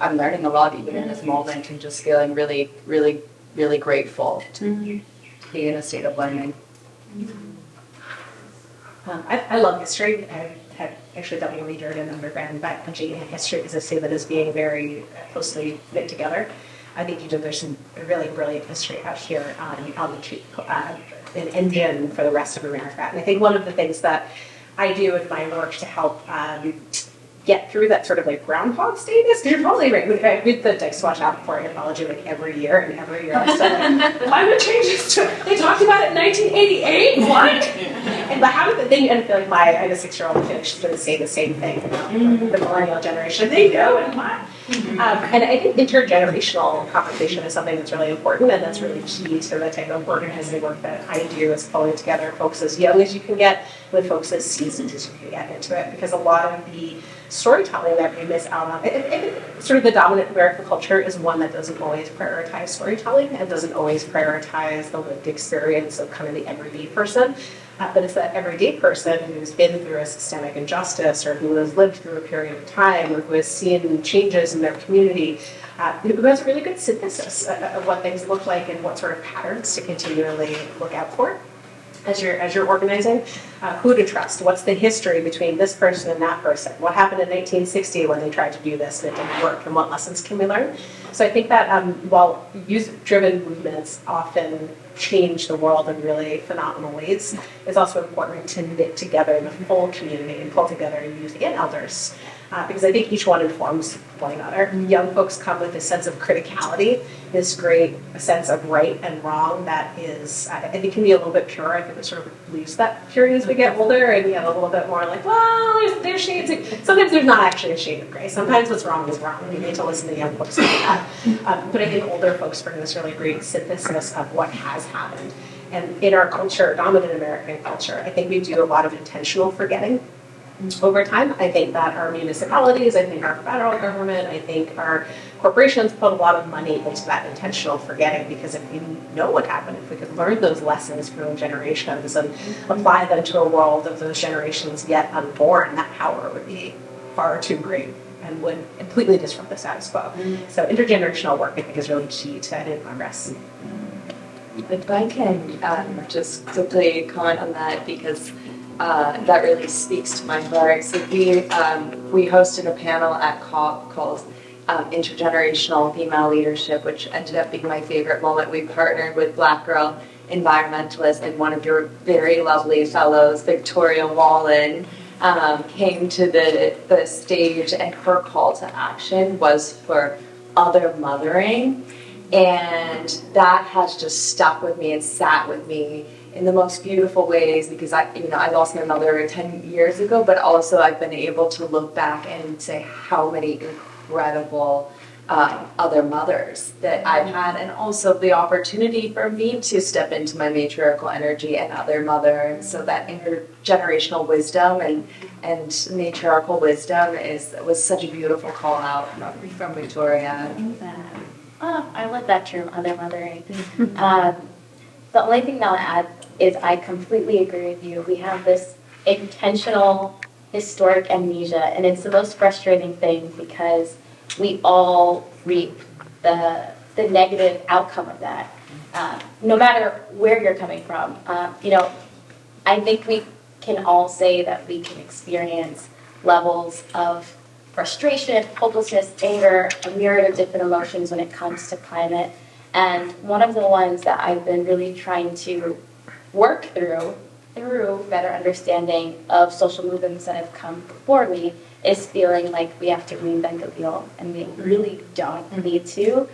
learning a lot even in this moment, and just feeling really, really, really grateful to be in a state of learning. I love history. I had actually double majored in undergrad in biology and history, because I see that as being very closely knit together. I think there's some really brilliant history out here on an engine for the rest of America. And I think one of the things that I do in my work to help get through that sort of groundhog status, because you're totally right. We read the Dykes Watch Out For ecology every year, and every year I said, climate change they talked about it in 1988? What? And but how did the thing, and I feel like I have a 6-year-old, I feel like she's going to say the same thing about the millennial generation. They know, and what? And I think intergenerational conversation is something that's really important, and that's really key to the type of organizing work that I do, is pulling together folks as young as you can get with folks as seasoned as you can get into it, because a lot of the storytelling that we miss out on, sort of the dominant American culture is one that doesn't always prioritize storytelling and doesn't always prioritize the lived experience of kind of the everyday person. But it's that everyday person who's been through a systemic injustice, or who has lived through a period of time, or who has seen changes in their community, who has a really good synthesis of what things look like and what sort of patterns to continually look out for. as you're organizing, who to trust. What's the history between this person and that person? What happened in 1960 when they tried to do this and it didn't work, and what lessons can we learn? So I think that while youth-driven movements often change the world in really phenomenal ways, it's also important to knit together the full community and pull together youth and elders. Because I think each one informs one another. Young folks come with this sense of criticality, this great sense of right and wrong that is, I think, can be a little bit pure. I think it sort of lose that purity as we get older, and you have a little bit more like, well, there's shades of, sometimes there's not actually a shade of gray. Sometimes what's wrong is wrong. You need to listen to young folks like that. But I think older folks bring this really great synthesis of what has happened. And in our culture, dominant American culture, I think we do a lot of intentional forgetting. Over time, I think that our municipalities, I think our federal government, I think our corporations put a lot of money into that intentional forgetting, because if we know what happened, if we could learn those lessons from generations and apply them to a world of those generations yet unborn, that power would be far too great and would completely disrupt the status quo. So intergenerational work, I think, is really key to any progress. If I can just quickly comment on that, because that really speaks to my heart. So we hosted a panel at COP called Intergenerational Female Leadership, which ended up being my favorite moment. We partnered with Black Girl Environmentalist, and one of your very lovely fellows, Victoria Wallen, came to the stage, and her call to action was for other mothering. And that has just stuck with me and sat with me in the most beautiful ways, because I lost my mother 10 years ago, but also I've been able to look back and say how many incredible other mothers that I've had, and also the opportunity for me to step into my matriarchal energy and other mother. And so that intergenerational wisdom and matriarchal wisdom was such a beautiful call out from Victoria. Oh, I love that term, other mothering. The only thing that I'll add is I completely agree with you. We have this intentional historic amnesia, and it's the most frustrating thing, because we all reap the negative outcome of that, no matter where you're coming from. I think we can all say that we can experience levels of frustration, hopelessness, anger, a myriad of different emotions when it comes to climate. And one of the ones that I've been really trying to work through better understanding of social movements that have come before me is feeling like we have to reinvent the wheel, and we really don't need to.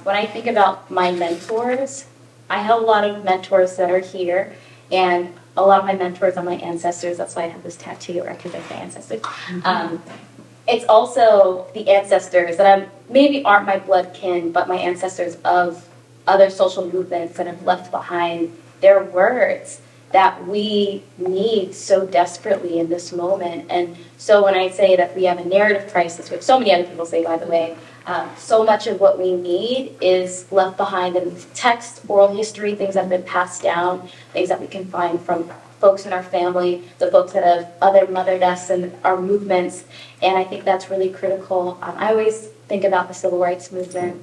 When I think about my mentors, I have a lot of mentors that are here, and a lot of my mentors are my ancestors. That's why I have this tattoo, or I could say ancestors. It's also the ancestors that maybe aren't my blood kin, but my ancestors of other social movements that have left behind their words that we need so desperately in this moment. And so when I say that we have a narrative crisis, which so many other people say, by the way, so much of what we need is left behind in text, oral history, things that have been passed down, things that we can find from folks in our family, the folks that have other mothered us and our movements. And I think that's really critical. I always think about the civil rights movement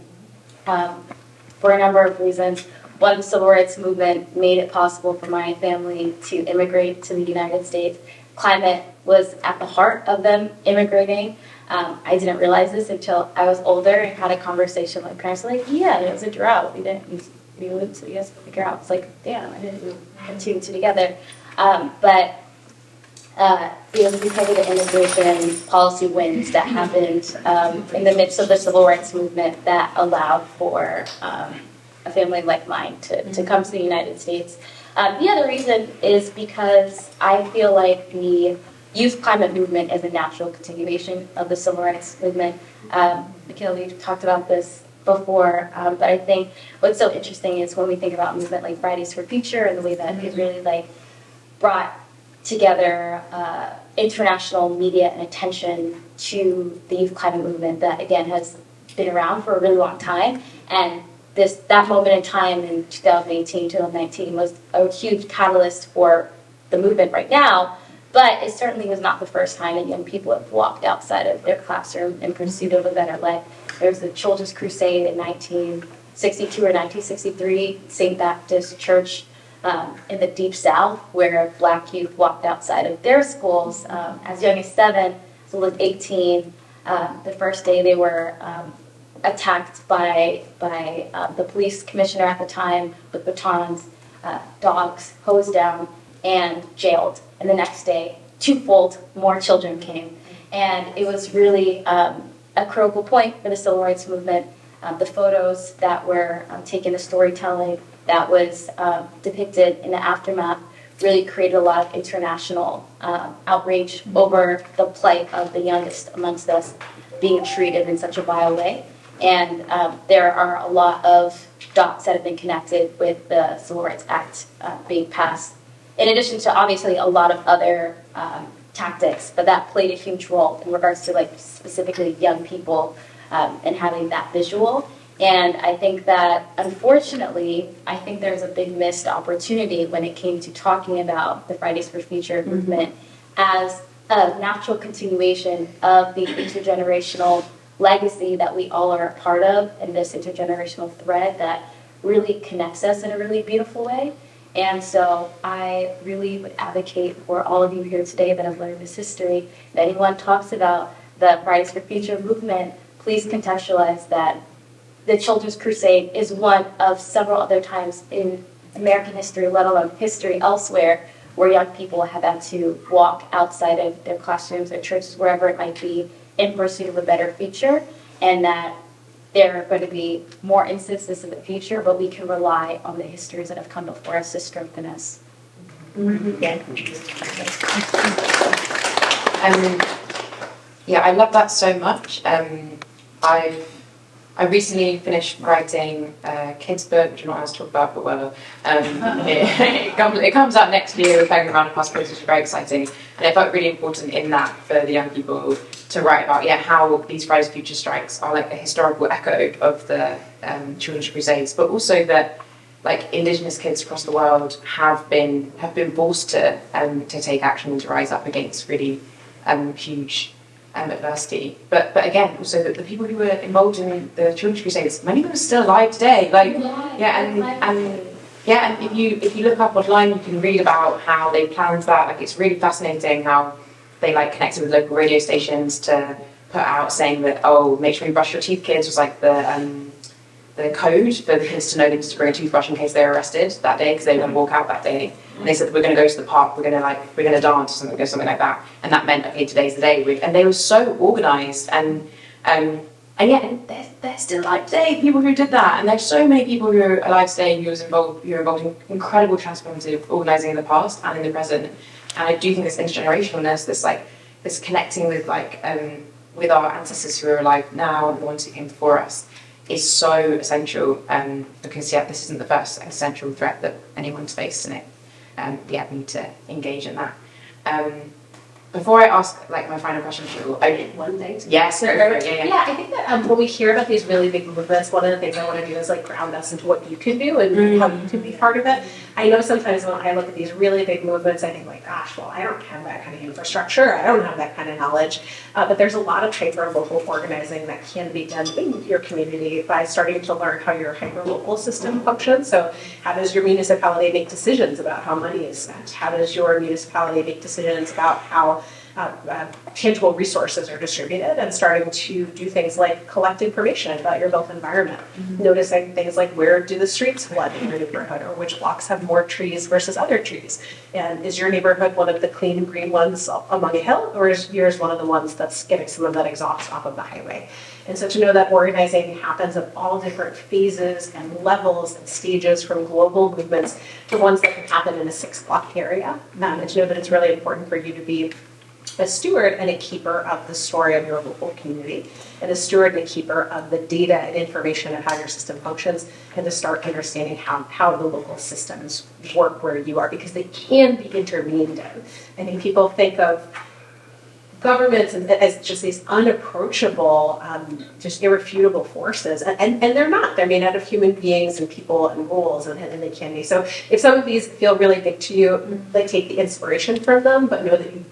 for a number of reasons. One, the civil rights movement made it possible for my family to immigrate to the United States. Climate was at the heart of them immigrating. I didn't realize this until I was older and had a conversation with my parents. Like, yeah, there was a drought. We lived, so you guys figure out. It's like, damn, I didn't put two and two together. But it was because of the immigration policy wins that happened in the midst of the civil rights movement that allowed for a family like mine to come to the United States. The other reason is because I feel like the youth climate movement is a natural continuation of the civil rights movement. Mikhail, you talked about this before, but I think what's so interesting is when we think about a movement like Fridays for Future and the way that it really brought together international media and attention to the youth climate movement that, again, has been around for a really long time. And that moment in time in 2018, 2019 was a huge catalyst for the movement right now, but it certainly was not the first time that young people have walked outside of their classroom in pursuit of a better life. There was the Children's Crusade in 1962 or 1963, St. Baptist Church in the Deep South, where Black youth walked outside of their schools as young as 7, so was 18. The first day they were attacked by the police commissioner at the time with batons, dogs, hosed down, and jailed. And the next day, twofold more children came. And it was really a critical point for the civil rights movement. The photos that were taken, the storytelling that was depicted in the aftermath really created a lot of international outrage over the plight of the youngest amongst us being treated in such a vile way. And there are a lot of dots that have been connected with the Civil Rights Act being passed, in addition to obviously a lot of other tactics, but that played a huge role in regards to like specifically young people and having that visual. And I think that, unfortunately, I think there's a big missed opportunity when it came to talking about the Fridays for Future movement as a natural continuation of the intergenerational legacy that we all are a part of, and this intergenerational thread that really connects us in a really beautiful way. And so I really would advocate for all of you here today that have learned this history, if anyone talks about the Fridays for Future movement, please contextualize that the Children's Crusade is one of several other times in American history, let alone history elsewhere, where young people have had to walk outside of their classrooms, their churches, wherever it might be, in pursuit of a better future, and that there are going to be more instances in the future, but we can rely on the histories that have come before us to strengthen us. Yeah, I love that so much. I recently finished writing a kids' book, which I'm not allowed to talk about, but whatever. It comes out next year with Penguin Round of Possibilities, which is very exciting. And I felt really important in that for the young people to write about, how these Fridays for Future strikes are like a historical echo of the Children's Crusades, but also that like Indigenous kids across the world have been forced to take action and to rise up against really huge adversity. But again, also the people who were involved in the Children's Crusades, many of them are still alive today. And if you look up online, you can read about how they planned that. Like, it's really fascinating how they like connected with local radio stations to put out saying that, make sure you brush your teeth, kids, was like the code for the kids to know they need to bring a toothbrush in case they were arrested that day because they were going to walk out that day. And they said, we're going to go to the park, we're going to dance or something like that. And that meant, okay, today's the day. And they were so organised and they're still alive today, people who did that. And there's so many people who are alive today who are involved in incredible transformative organising in the past and in the present. And I do think this intergenerationalness, this connecting with with our ancestors who are alive now and the ones who came before us is so essential because this isn't the first existential threat that anyone's faced in it. We need to engage in that. Before I ask my final question, One thing. Yes. I think that when we hear about these really big movements, one of the things I want to do is ground us into what you can do and how you can be part of it. I know sometimes when I look at these really big movements, I think gosh, well, I don't have that kind of infrastructure, I don't have that kind of knowledge, but there's a lot of hyper-local organizing that can be done in your community by starting to learn how your hyper-local system functions. So how does your municipality make decisions about how money is spent? How does your municipality make decisions about how tangible resources are distributed, and starting to do things like collect information about your built environment, noticing things like where do the streets flood in your neighborhood, or which blocks have more trees versus other trees, and is your neighborhood one of the clean and green ones among a hill, or is yours one of the ones that's getting some of that exhaust off of the highway? And so to know that organizing happens at all different phases and levels and stages, from global movements to ones that can happen in a 6-block area, and to know that it's really important for you to be a steward and a keeper of the story of your local community, and a steward and a keeper of the data and information of how your system functions, and to start understanding how the local systems work where you are, because they can be intervened in. I think people think of governments as just these unapproachable, just irrefutable forces, and they're not. They're made out of human beings and people and rules, and they can be. So if some of these feel really big to you, take the inspiration from them, but know that you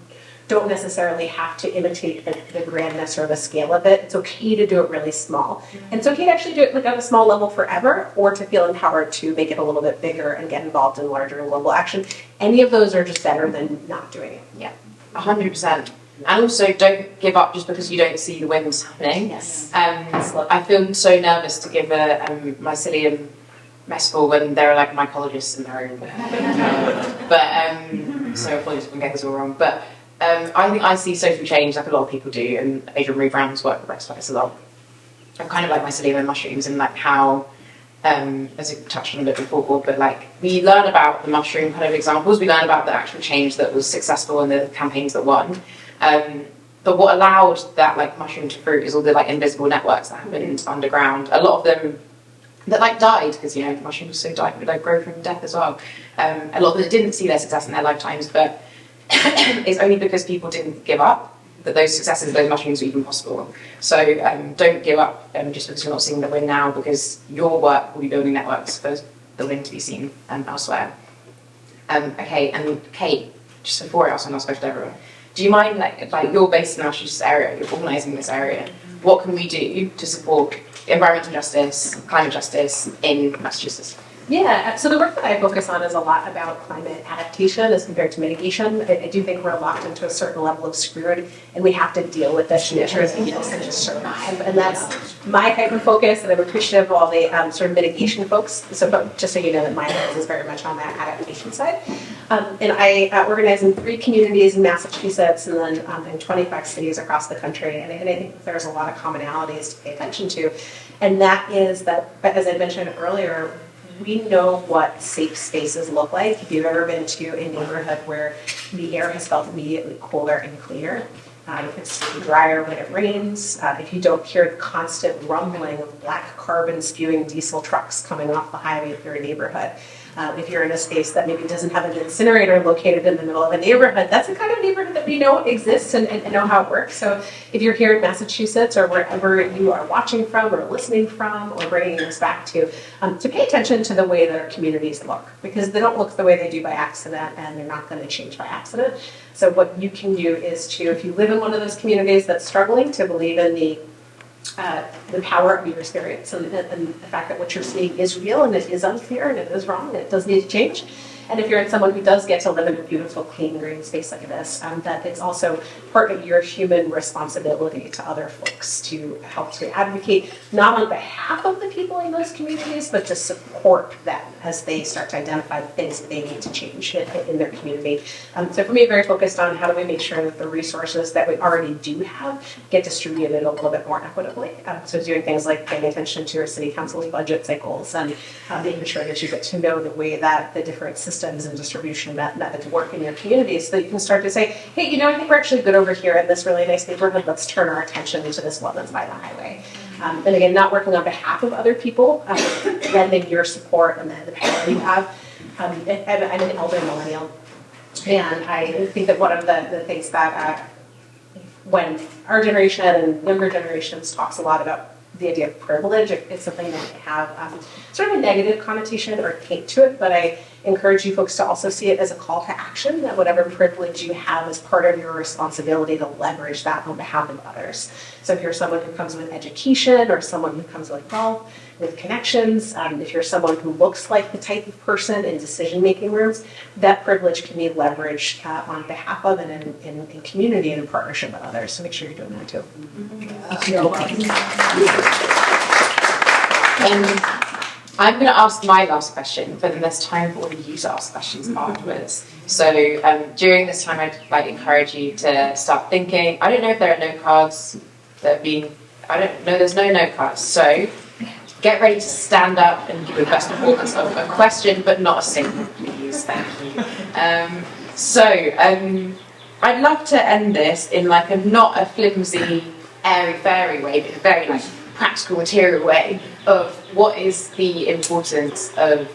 don't necessarily have to imitate the grandness or the scale of it. It's okay to do it really small. And it's okay to actually do it like on a small level forever, or to feel empowered to make it a little bit bigger and get involved in larger and global action. Any of those are just better than not doing it. Yeah, 100%. And also, don't give up just because you don't see the wins happening. Yes. I feel so nervous to give a mycelium metaphor when there are like mycologists in the room. So apologies if I get this all wrong. But I think I see social change like a lot of people do, and Adrian Marie Brown's work with Rex a lot. I'm kind of like mycelium and mushrooms, and like how, as I touched on a bit before, but like we learn about the mushroom kind of examples, we learn about the actual change that was successful and the campaigns that won. But what allowed that like mushroom to fruit is all the like invisible networks that happened underground. A lot of them that like died because the mushrooms so died, but like grow from death as well. A lot of them didn't see their success in their lifetimes, but it's only because people didn't give up that those successes, those mushrooms were even possible. So don't give up just because you're not seeing the win now, because your work will be building networks for the win to be seen elsewhere. Okay, and Kate, just before I ask one last question to everyone, do you mind, like you're based in the Massachusetts area, you're organising this area, what can we do to support environmental justice, climate justice in Massachusetts? Yeah, so the work that I focus on is a lot about climate adaptation as compared to mitigation. I do think we're locked into a certain level of screwed, and we have to deal with this to make sure that people can just survive. And that's my type of focus, and I'm appreciative of all the sort of mitigation folks. So just so you know that my focus is very much on that adaptation side. And I organize in 3 communities in Massachusetts and then in 25 cities across the country. And I think there's a lot of commonalities to pay attention to. And that is that, as I mentioned earlier, we know what safe spaces look like. If you've ever been to a neighborhood where the air has felt immediately colder and cleaner, if it's drier when it rains, if you don't hear the constant rumbling of black carbon spewing diesel trucks coming off the highway through a neighborhood, if you're in a space that maybe doesn't have an incinerator located in the middle of a neighborhood, that's the kind of neighborhood that we know exists and know how it works. So if you're here in Massachusetts or wherever you are watching from or listening from or bringing this back to pay attention to the way that our communities look, because they don't look the way they do by accident, and they're not going to change by accident. So what you can do is to, if you live in one of those communities that's struggling, to believe in the power of your experience and the fact that what you're seeing is real and it is unfair and it is wrong and it does need to change. And if you're someone who does get to live in a beautiful, clean, green space like this, that it's also part of your human responsibility to other folks to help to advocate, not on behalf of the people in those communities, but to support them as they start to identify the things that they need to change in their community. So for me, very focused on how do we make sure that the resources that we already do have get distributed a little bit more equitably. So doing things like paying attention to your city council's budget cycles and making sure that you get to know the way that the different systems and distribution methods work in your community, so that you can start to say, hey, I think we're actually good over here in this really nice neighborhood. Let's turn our attention to this wetlands by the highway. And again, not working on behalf of other people, lending your support and the power you have. I'm an elder millennial, and I think that one of the things that when our generation and younger generations talks a lot about the idea of privilege, it's something that can have sort of a negative connotation or taint to it, but I encourage you folks to also see it as a call to action, that whatever privilege you have is part of your responsibility to leverage that on behalf of others. So if you're someone who comes with education or someone who comes with wealth, with connections, if you're someone who looks like the type of person in decision-making rooms, that privilege can be leveraged on behalf of and in community and in partnership with others. So make sure you're doing that too. I'm going to ask my last question, but then there's time for all of you to ask questions afterwards. So during this time, I'd encourage you to start thinking. I don't know if there are note cards that are being. I don't know. There's no note cards. So get ready to stand up and give the best performance of a question, but not a statement, please. Thank you. I'd love to end this in not a flimsy, airy-fairy way, but a very practical, material way of what is the importance of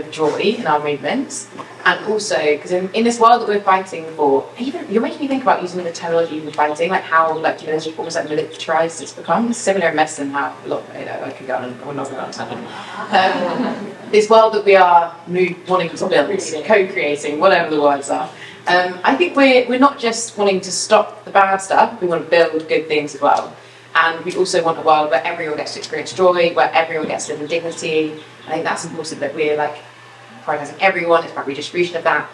joy in our movements, and also because in this world that we're fighting for, even you're making me think about using the terminology we're fighting, how almost militarized it's become. It's similar in medicine, how a lot I could go on, we're not going on tangent. This world that we are wanting to build, co-creating, whatever the words are. I think we're not just wanting to stop the bad stuff, we want to build good things as well. And we also want a world where everyone gets to experience joy, where everyone gets to live in dignity. I think that's important, that we're like prioritising everyone, it's about redistribution of that.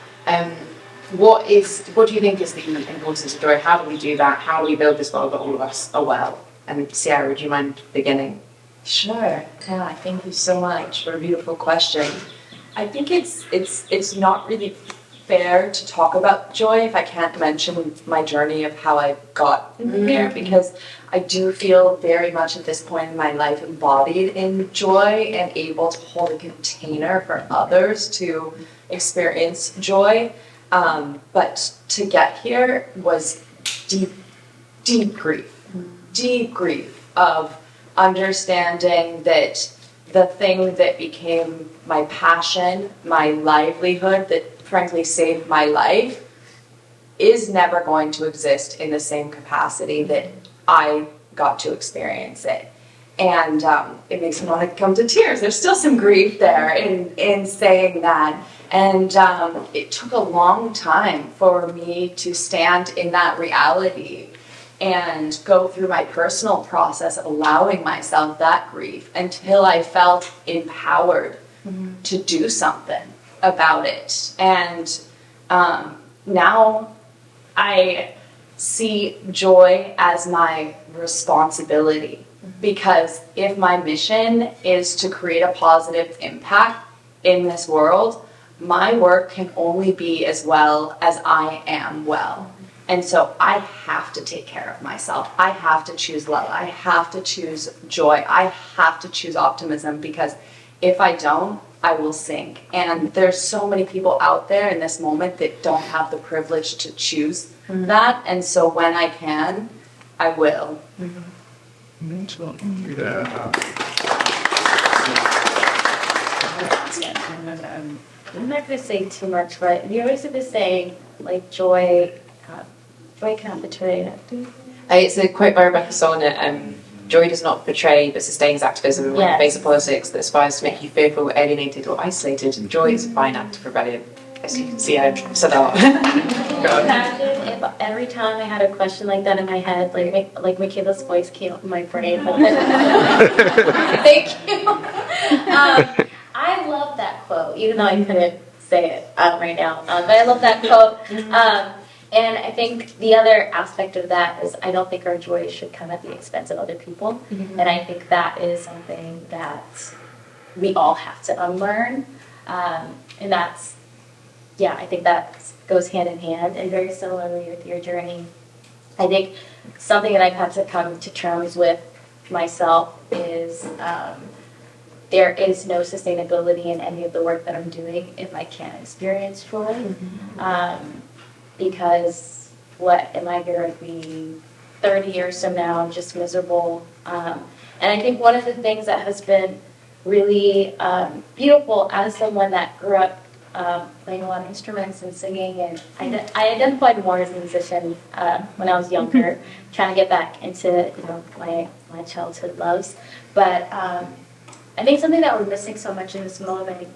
What do you think is the importance of joy? How do we do that? How do we build this world where all of us are well? And Sierra, would you mind beginning? Sure. Yeah, thank you so much for a beautiful question. I think it's not really fair to talk about joy if I can't mention my journey of how I got here, because I do feel very much at this point in my life embodied in joy and able to hold a container for others to experience joy. But to get here was deep grief of understanding that the thing that became my passion, my livelihood, that frankly saved my life, is never going to exist in the same capacity that I got to experience it. And it makes me want to come to tears. There's still some grief there in saying that. And it took a long time for me to stand in that reality and go through my personal process of allowing myself that grief until I felt empowered to do something about it. And now I see joy as my responsibility, because if my mission is to create a positive impact in this world, my work can only be as well as I am well. And so I have to take care of myself. I have to choose love. I have to choose joy. I have to choose optimism, because if I don't, I will sink. And there's so many people out there in this moment that don't have the privilege to choose that. And so when I can, I will. I'm not going to say too much, but you always have this saying, like, joy cannot betray it. It's a quote by Rebecca Solnit, joy does not betray but sustains activism in the face of politics that aspires to make you fearful, alienated or isolated. Joy is a fine act of rebellion. As you can see, I've said a lot. Imagine if every time I had a question like that in my head, like Michaela's voice came up in my brain. Thank you. I love that quote, even though I couldn't say it right now. But I love that quote. And I think the other aspect of that is I don't think our joy should come at the expense of other people. And I think that is something that we all have to unlearn. And that's, I think that goes hand in hand. And very similarly with your journey, I think something that I've had to come to terms with myself is there is no sustainability in any of the work that I'm doing if I can't experience joy. Because what am I going to be 30 years from now, just miserable? And I think one of the things that has been really beautiful as someone that grew up playing a lot of instruments and singing, and I identified more as a musician when I was younger, trying to get back into my childhood loves. But I think something that we're missing so much in this moment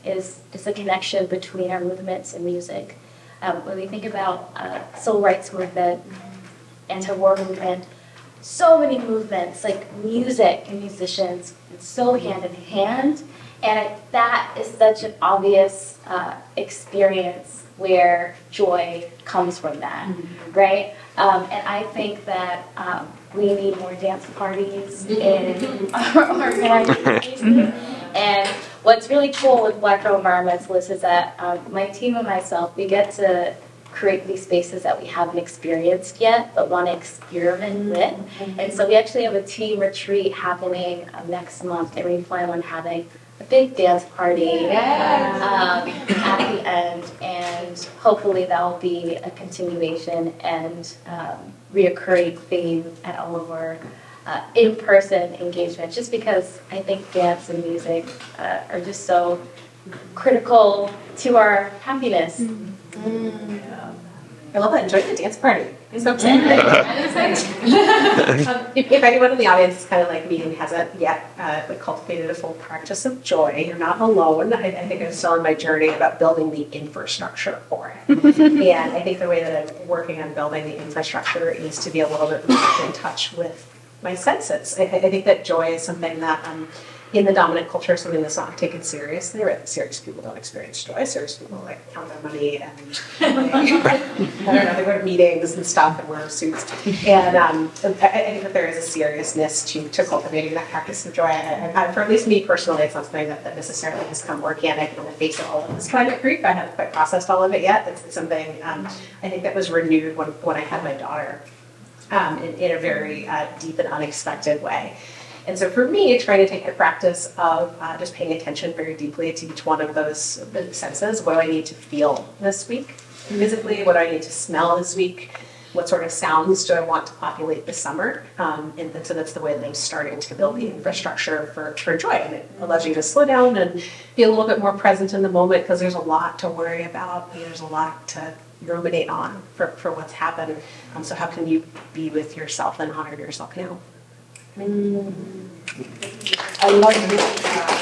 is the connection between our movements and music. When we think about civil rights movement, anti-war movement, so many movements, like music and musicians, it's so hand in hand. And that is such an obvious experience where joy comes from that, right? And I think that we need more dance parties in our organizations. And what's really cool with Black Girl Environmentalists is that my team and myself, we get to create these spaces that we haven't experienced yet, but want to experiment with. And so we actually have a team retreat happening next month, and we plan on having a big dance party at the end, and hopefully that will be a continuation and reoccurring theme at all of our in-person engagements, just because I think dance and music are just so critical to our happiness. I love that. Enjoy the dance party. I'm so excited. If anyone in the audience is kind of like me and hasn't yet cultivated a full practice of joy, you're not alone. I think I'm still on my journey about building the infrastructure for it. And I think the way that I'm working on building the infrastructure is to be a little bit more in touch with my senses. I think that joy is something that in the dominant culture, something that's not taken seriously, right? Serious people don't experience joy. Serious people like count their money and I don't know, they go to meetings and stuff and wear suits. And I think that there is a seriousness to cultivating that practice of joy. For at least me personally, it's not something that necessarily has come organic in the face of all of this climate grief. I haven't quite processed all of it yet. It's something I think that was renewed when I had my daughter in a very deep and unexpected way. And so for me, trying to take the practice of just paying attention very deeply to each one of those senses. What do I need to feel this week physically? What do I need to smell this week? What sort of sounds do I want to populate this summer? And so that's the way that I'm starting to build the infrastructure for joy. And it allows you to slow down and be a little bit more present in the moment because there's a lot to worry about. There's a lot to ruminate on for what's happened. So how can you be with yourself and honor yourself now? I love this.